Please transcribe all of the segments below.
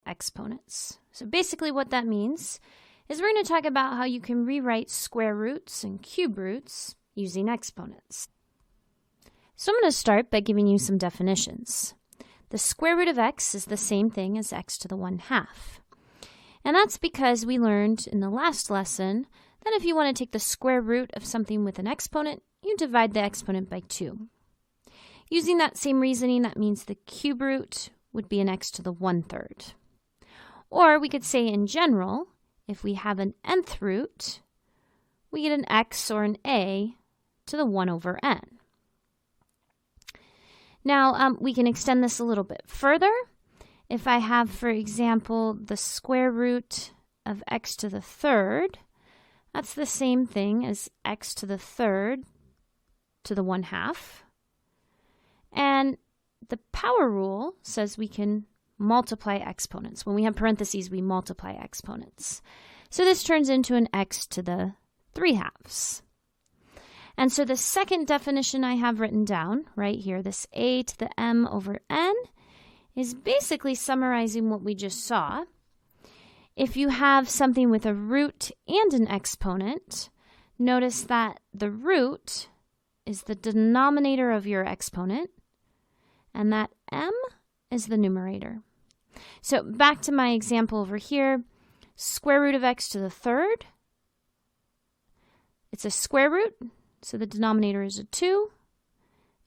exponents. So basically what that means is we're going to talk about how you can rewrite square roots and cube roots using exponents. So I'm going to start by giving you some definitions. The square root of x is the same thing as x to the 1/2. And that's because we learned in the last lesson that if you want to take the square root of something with an exponent, you divide the exponent by 2. Using that same reasoning, that means the cube root would be an x to the 1/3. Or we could say in general, if we have an nth root, we get an x or an a to the 1/n. Now, we can extend this a little bit further. If I have, for example, the square root of x to the 3rd, that's the same thing as x to the 3rd to the 1/2. And the power rule says we can multiply exponents. When we have parentheses, we multiply exponents. So this turns into an x to the 3/2. And so the second definition I have written down right here, this a to the m over n, is basically summarizing what we just saw. If you have something with a root and an exponent, notice that the root is the denominator of your exponent, and that m is the numerator. So back to my example over here, square root of x to the 3rd. It's a square root, so the denominator is a 2,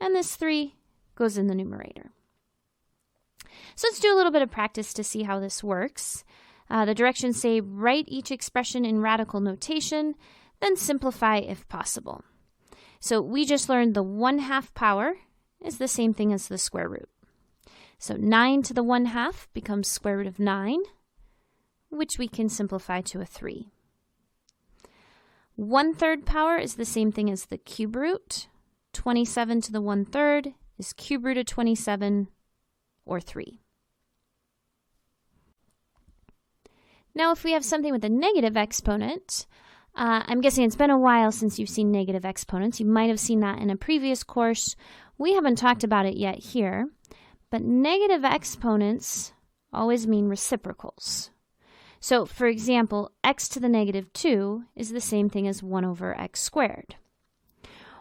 and this 3 goes in the numerator. So let's do a little bit of practice to see how this works. The directions say write each expression in radical notation, then simplify if possible. So we just learned the 1/2 power is the same thing as the square root. So 9 to the 1/2 becomes square root of 9, which we can simplify to a 3. 1/3 power is the same thing as the cube root. 27 to the 1/3 is cube root of 27, or 3. Now, if we have something with a negative exponent, I'm guessing it's been a while since you've seen negative exponents. You might have seen that in a previous course. We haven't talked about it yet here, but negative exponents always mean reciprocals. So, for example, x to the negative 2 is the same thing as 1/x squared.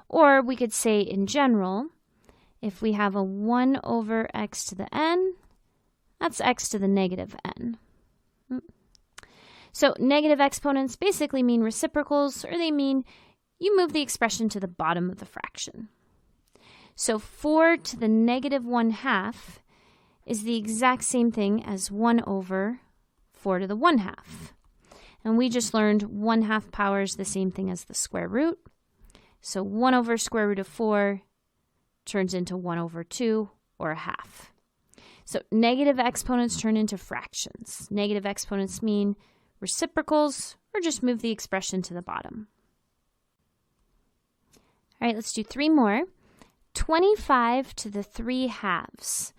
Or we could say in general, if we have a 1/x to the n, that's x to the negative n. So negative exponents basically mean reciprocals, or they mean you move the expression to the bottom of the fraction. So 4 to the negative 1/2 is the exact same thing as 1/4 to the 1/2. And we just learned 1/2 power is the same thing as the square root. So 1/square root of 4 turns into 1/2, or a half. So negative exponents turn into fractions. Negative exponents mean reciprocals, or just move the expression to the bottom. All right, let's do 3 more. 25 to the 3/2.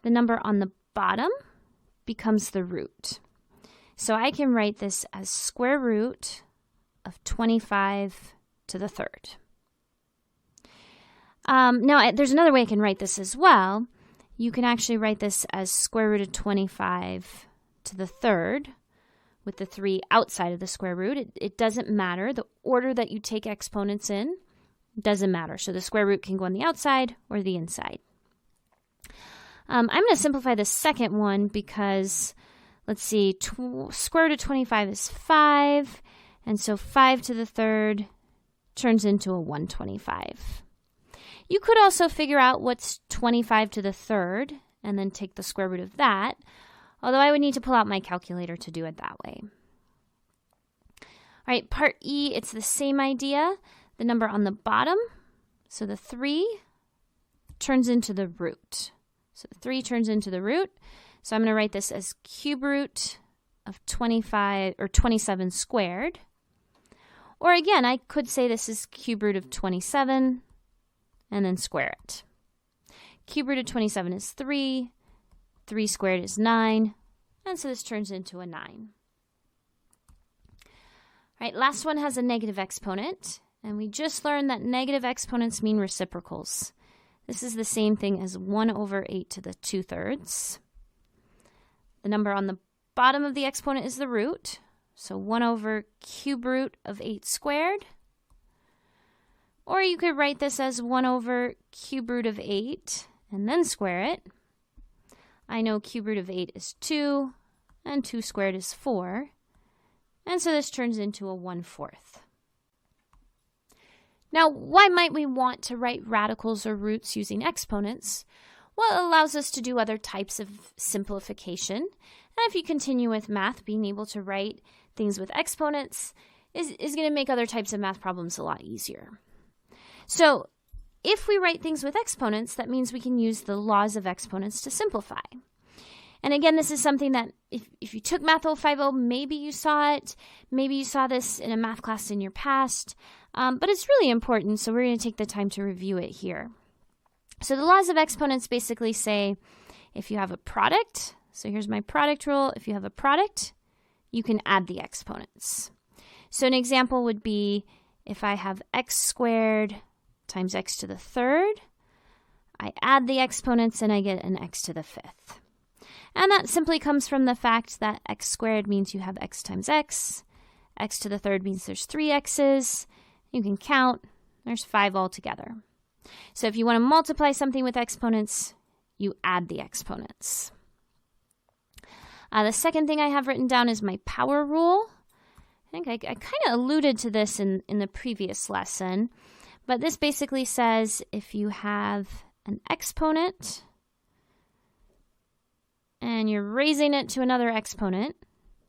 The number on the bottom becomes the root. So I can write this as square root of 25 to the 3rd. Now, there's another way I can write this as well. You can actually write this as square root of 25 to the 3rd, with the 3 outside of the square root. It doesn't matter. The order that you take exponents in doesn't matter. So the square root can go on the outside or the inside. I'm going to simplify the second one because, let's see, square root of 25 is 5, and so 5 to the 3rd turns into a 125. You could also figure out what's 25 to the 3rd and then take the square root of that, although I would need to pull out my calculator to do it that way. All right, part E, it's the same idea. The number on the bottom, so the 3 turns into the root. So 3 turns into the root. So I'm going to write this as cube root of 25 or 27 squared. Or again, I could say this is cube root of 27 and then square it. Cube root of 27 is 3. 3 squared is 9. And so this turns into a 9. All right, last one has a negative exponent. And we just learned that negative exponents mean reciprocals. This is the same thing as 1/8 to the 2/3. The number on the bottom of the exponent is the root. So 1 over cube root of 8 squared. Or you could write this as 1 over cube root of 8 and then square it. I know cube root of 8 is 2, and 2 squared is 4. And so this turns into a 1/4. Now, why might we want to write radicals or roots using exponents? Well, it allows us to do other types of simplification. And if you continue with math, being able to write things with exponents is going to make other types of math problems a lot easier. So if we write things with exponents, that means we can use the laws of exponents to simplify. And again, this is something that if you took Math 050, maybe you saw it. Maybe you saw this in a math class in your past. But it's really important, so we're going to take the time to review it here. So the laws of exponents basically say if you have a product, so here's my product rule. If you have a product, you can add the exponents. So an example would be if I have x squared times x to the third, I add the exponents and I get an x to the fifth. And that simply comes from the fact that x squared means you have x times x to the third means there's 3 x's. You can count, there's 5 altogether. So if you want to multiply something with exponents, you add the exponents. The second thing I have written down is my power rule. I think I kind of alluded to this in the previous lesson, but this basically says if you have an exponent and you're raising it to another exponent,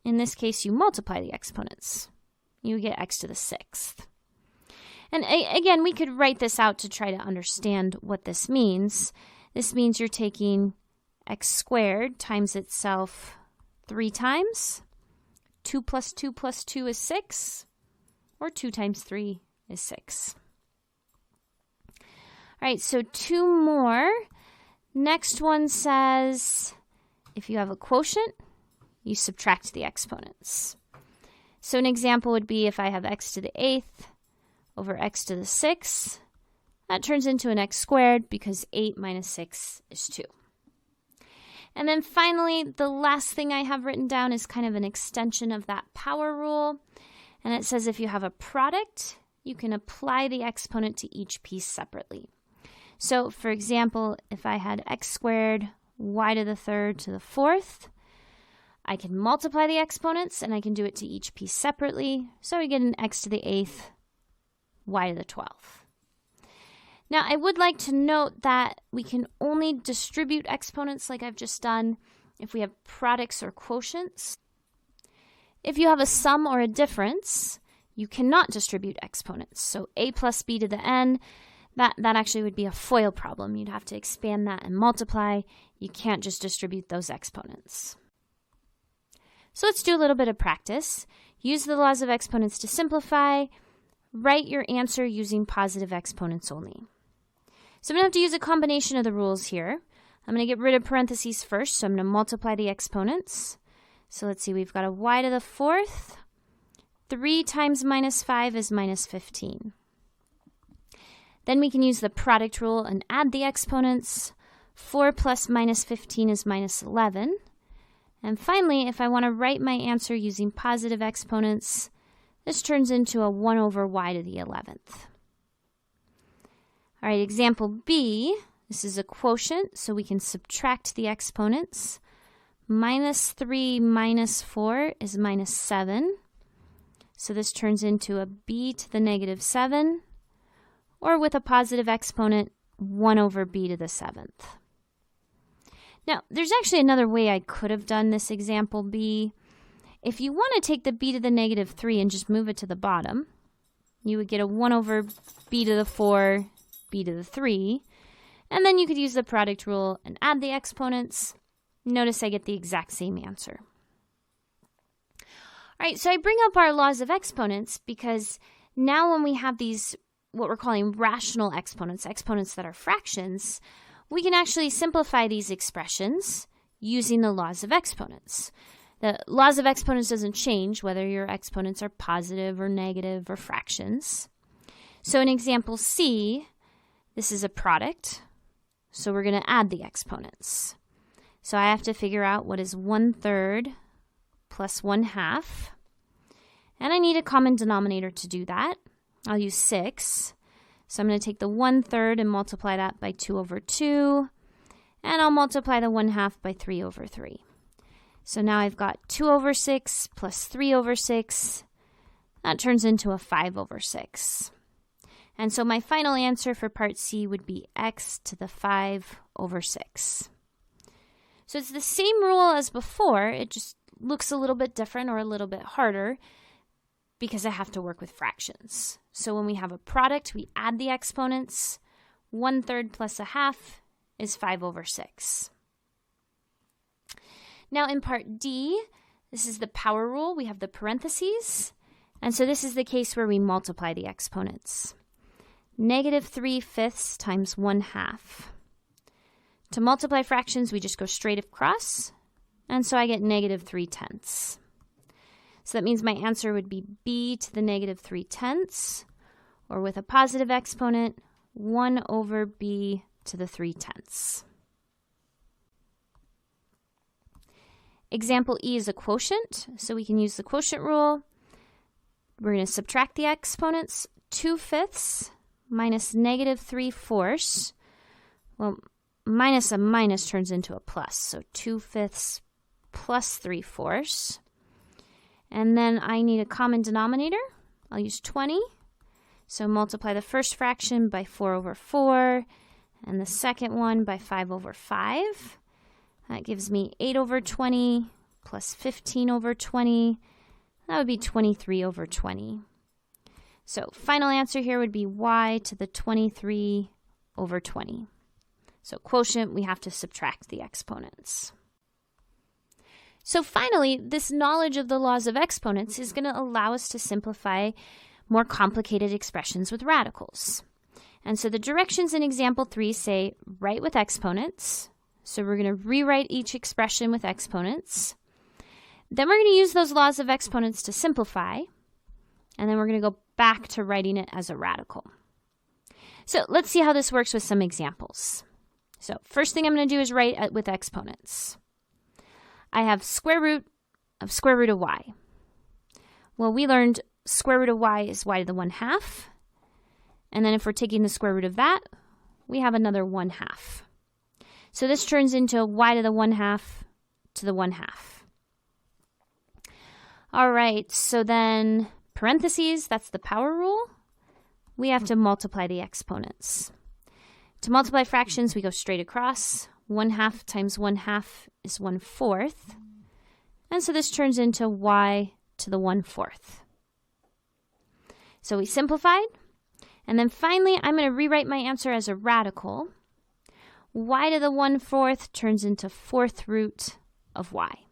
in this case you multiply the exponents. You get x to the 6th. And again, we could write this out to try to understand what this means. This means you're taking x squared times itself 3 times. 2 plus 2 plus 2 is 6. Or 2 times 3 is 6. All right, so 2 more. Next one says if you have a quotient, you subtract the exponents. So an example would be if I have x to the 8th over x to the 6th, that turns into an x squared because 8 minus 6 is 2. And then finally, the last thing I have written down is kind of an extension of that power rule. And it says if you have a product, you can apply the exponent to each piece separately. So for example, if I had x squared y to the third to the fourth, I can multiply the exponents and I can do it to each piece separately. So we get an x to the 8th, y to the 12th. Now, I would like to note that we can only distribute exponents like I've just done if we have products or quotients. If you have a sum or a difference, you cannot distribute exponents. So a plus b to the n, that actually would be a FOIL problem. You'd have to expand that and multiply. You can't just distribute those exponents. So let's do a little bit of practice. Use the laws of exponents to simplify. Write your answer using positive exponents only. So I'm going to have to use a combination of the rules here. I'm going to get rid of parentheses first, so I'm going to multiply the exponents. So let's see, we've got a y to the 4th. 3 times minus 5 is minus 15. Then we can use the product rule and add the exponents. 4 plus minus 15 is minus 11. And finally, if I want to write my answer using positive exponents, this turns into a 1 over y to the 11th. All right, example B, this is a quotient, so we can subtract the exponents. Minus 3 minus 4 is minus 7. So this turns into a b to the negative 7, or with a positive exponent, 1 over b to the 7th. Now, there's actually another way I could have done this example B. If you want to take the b to the negative 3 and just move it to the bottom, you would get a 1 over b to the 4, b to the 3, and then you could use the product rule and add the exponents. Notice I get the exact same answer. All right, so I bring up our laws of exponents because now when we have these, what we're calling rational exponents, exponents that are fractions, we can actually simplify these expressions using the laws of exponents. The laws of exponents doesn't change whether your exponents are positive or negative or fractions. So in example C, this is a product, so we're going to add the exponents. So I have to figure out what is 1/3 plus 1/2. And I need a common denominator to do that. I'll use 6. So I'm going to take the 1/3 and multiply that by 2/2. And I'll multiply the 1/2 by 3/3. So now I've got 2/6 plus 3/6. That turns into a 5/6. And so my final answer for part C would be x to the 5/6. So it's the same rule as before. It just looks a little bit different or a little bit harder because I have to work with fractions. So when we have a product, we add the exponents. 1/3 plus 1/2 is 5/6. Now in part D, this is the power rule. We have the parentheses. And so this is the case where we multiply the exponents. -3/5 times 1/2. To multiply fractions, we just go straight across. And so I get -3/10. So that means my answer would be b to the -3/10, or with a positive exponent, 1/b to the 3/10. Example E is a quotient, so we can use the quotient rule. We're going to subtract the exponents. 2/5 minus -3/4. Well, minus a minus turns into a plus, so 2/5 plus 3/4. And then I need a common denominator. I'll use 20. So multiply the first fraction by 4/4 and the second one by 5/5. That gives me 8/20 plus 15/20. That would be 23/20. So final answer here would be y to the 23/20. So quotient, we have to subtract the exponents. So finally, this knowledge of the laws of exponents is going to allow us to simplify more complicated expressions with radicals. And so the directions in example 3 say write with exponents. So we're going to rewrite each expression with exponents. Then we're going to use those laws of exponents to simplify. And then we're going to go back to writing it as a radical. So let's see how this works with some examples. So first thing I'm going to do is write with exponents. I have square root of y. Well, we learned square root of y is y to the 1/2. And then if we're taking the square root of that, we have another 1/2. So this turns into y to the 1/2 to the 1/2. All right, so then parentheses, that's the power rule. We have to multiply the exponents. To multiply fractions, we go straight across. 1/2 times 1/2 is 1/4. And so this turns into y to the 1/4. So we simplified. And then finally, I'm going to rewrite my answer as a radical. Y to the 1/4 turns into 4th root of y.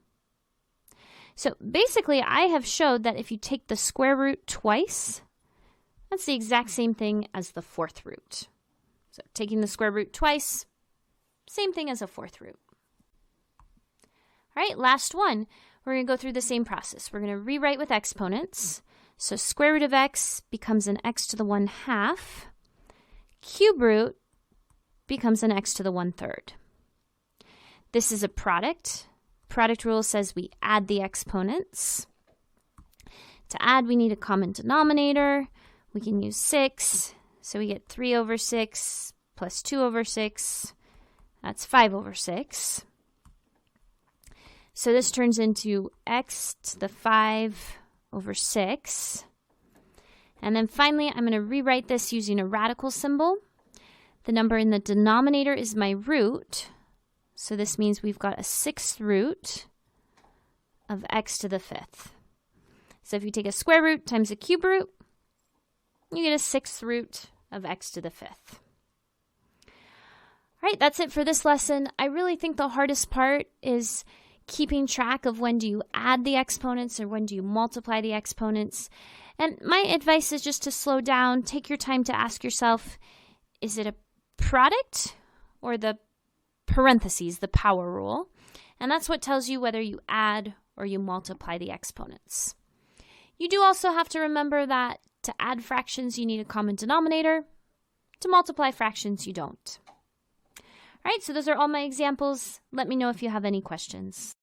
So basically, I have showed that if you take the square root twice, that's the exact same thing as the 4th root. So taking the square root twice, same thing as a 4th root. All right, last one. We're going to go through the same process. We're going to rewrite with exponents. So square root of x becomes an x to the 1/2. Cube root becomes an x to the 1/3. This is a product. Product rule says we add the exponents. To add, we need a common denominator. We can use 6. So we get 3/6 plus 2/6. That's 5/6. So this turns into x to the 5/6. And then finally, I'm going to rewrite this using a radical symbol. The number in the denominator is my root. So this means we've got a 6th root of x to the 5th. So if you take a square root times a cube root, you get a 6th root of x to the 5th. All right, that's it for this lesson. I really think the hardest part is keeping track of when do you add the exponents or when do you multiply the exponents. And my advice is just to slow down, take your time to ask yourself, is it a product or the parentheses, the power rule? And that's what tells you whether you add or you multiply the exponents. You do also have to remember that to add fractions, you need a common denominator. To multiply fractions, you don't. All right, so those are all my examples. Let me know if you have any questions.